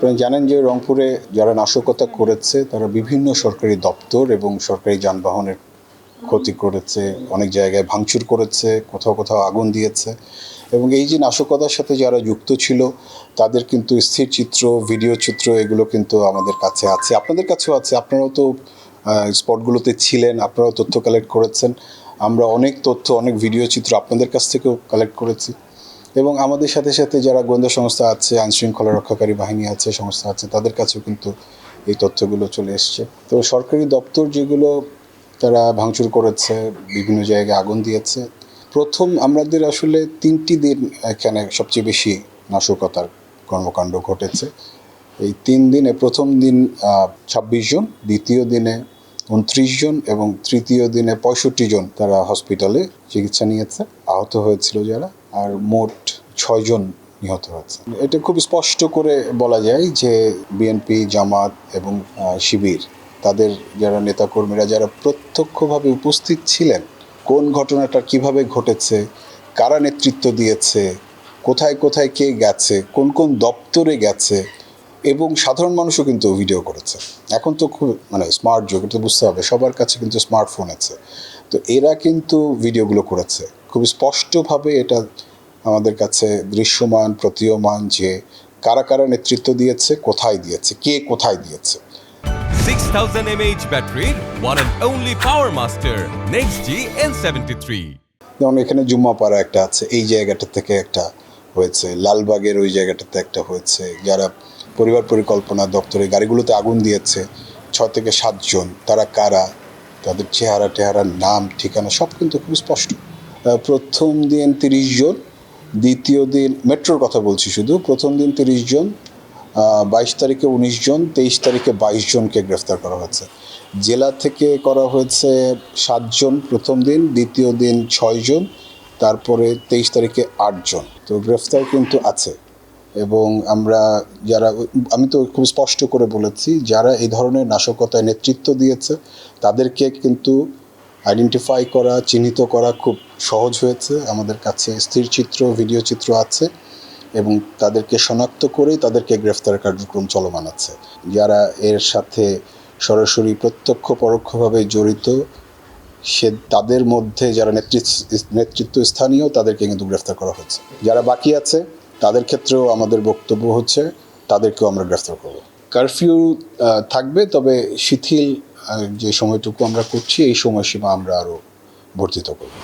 আপনারা জানেন যে রংপুরে যারা নাশকতা করেছে তারা বিভিন্ন সরকারি দপ্তর এবং সরকারি যানবাহনের ক্ষতি করেছে, অনেক জায়গায় ভাঙচুর করেছে, কোথাও কোথাও আগুন দিয়েছে। এবং এই যে নাশকতার সাথে যারা যুক্ত ছিল তাদের কিন্তু স্থির চিত্র, ভিডিও চিত্র এগুলো কিন্তু আমাদের কাছে আছে, আপনাদের কাছেও আছে। আপনারাও তো স্পটগুলোতে ছিলেন, আপনারাও তথ্য কালেক্ট করেছেন। আমরা অনেক তথ্য, অনেক ভিডিও চিত্র আপনাদের কাছ থেকেও কালেক্ট করেছি। এবং আমাদের সাথে সাথে যারা গোয়েন্দা সংস্থা আছে, আইনশৃঙ্খলা রক্ষাকারী বাহিনী আছে, সংস্থা আছে, তাদের কাছেও কিন্তু এই তথ্যগুলো চলে এসছে। তো সরকারি দপ্তর যেগুলো তারা ভাঙচুর করেছে, বিভিন্ন জায়গায় আগুন দিয়েছে। প্রথম আমাদের আসলে 3টি দিন এখানে সবচেয়ে বেশি নাশকতার কর্মকাণ্ড ঘটেছে। এই 3 দিনে প্রথম দিন 26 জন, দ্বিতীয় দিনে 29 জন এবং তৃতীয় দিনে 65 জন তারা হসপিটালে চিকিৎসা নিয়েছে, আহত হয়েছিল যারা, আর মোট 6 জন নিহত হয়েছে। এটা খুব স্পষ্ট করে বলা যায় যে বিএনপি, জামাত এবং শিবির, তাদের যারা নেতাকর্মীরা যারা প্রত্যক্ষভাবে উপস্থিত ছিলেন, কোন ঘটনাটা কিভাবে ঘটেছে, কারা নেতৃত্ব দিয়েছে, কোথায় কোথায় কে গেছে, কোন কোন দপ্তরে গেছে, এবং সাধারণ মানুষও কিন্তু ভিডিও করেছে। এখন তো খুব স্মার্ট যুগ, এটা বুঝতে হবে, সবার কাছে কিন্তু স্মার্টফোন আছে। তো এরা কিন্তু ভিডিওগুলো করেছে খুব স্পষ্টভাবে। এটা আমাদের কাছে দৃশ্যমান, প্রতীয়মান যে কারা কারা নেতৃত্ব দিয়েছে, কোথায় দিয়েছে, কে কোথায় দিয়েছে। 6000 mAh ব্যাটারির one and only power master NextG N73। যেমন এখানে জুম্মাপাড়া একটা আছে, এই জায়গাটা থেকে একটা হয়েছে, লালবাগের ওই জায়গাটাতে একটা হয়েছে। যারা পরিবার পরিকল্পনা দপ্তরে গাড়িগুলোতে আগুন দিয়েছে 6 থেকে 7 জন, তারা কারা, তাদের চেহারা টেহারা, নাম, ঠিকানা সব কিন্তু খুব স্পষ্ট। প্রথম দিন 30 জন, দ্বিতীয় দিন মেট্রোর কথা বলছি শুধু, প্রথম দিন 30 জন, 22 তারিখে 19 জন, 23 তারিখে 22 জনকে গ্রেফতার করা হয়েছে। জেলা থেকে করা হয়েছে 7 জন প্রথম দিন, দ্বিতীয় দিন 6 জন, তারপরে 23 তারিখে 8 জন। তো গ্রেফতার কিন্তু আছে। এবং আমরা যারা, আমি তো খুব স্পষ্ট করে বলেছি, যারা এই ধরনের নাশকতায় নেতৃত্ব দিয়েছে তাদেরকে কিন্তু আইডেন্টিফাই করা, চিহ্নিত করা খুব সহজ হয়েছে। আমাদের কাছে স্থির চিত্র, ভিডিও চিত্র আছে এবং তাদেরকে শনাক্ত করেই তাদেরকে গ্রেফতার কার্যক্রম চলমান আছে। যারা এর সাথে সরাসরি প্রত্যক্ষ পরোক্ষভাবে জড়িত, তাদের মধ্যে যারা নেতৃত্ব স্থানীয়, তাদেরকে কিন্তু গ্রেফতার করা হচ্ছে। যারা বাকি আছে তাদের ক্ষেত্রেও আমাদের বক্তব্য হচ্ছে তাদেরকেও আমরা গ্রেফতার করব। কারফিউ থাকবে, তবে শিথিল যে সময়টুকু আমরা করছি এই সময়সীমা আমরা আরও বর্ধিত করব।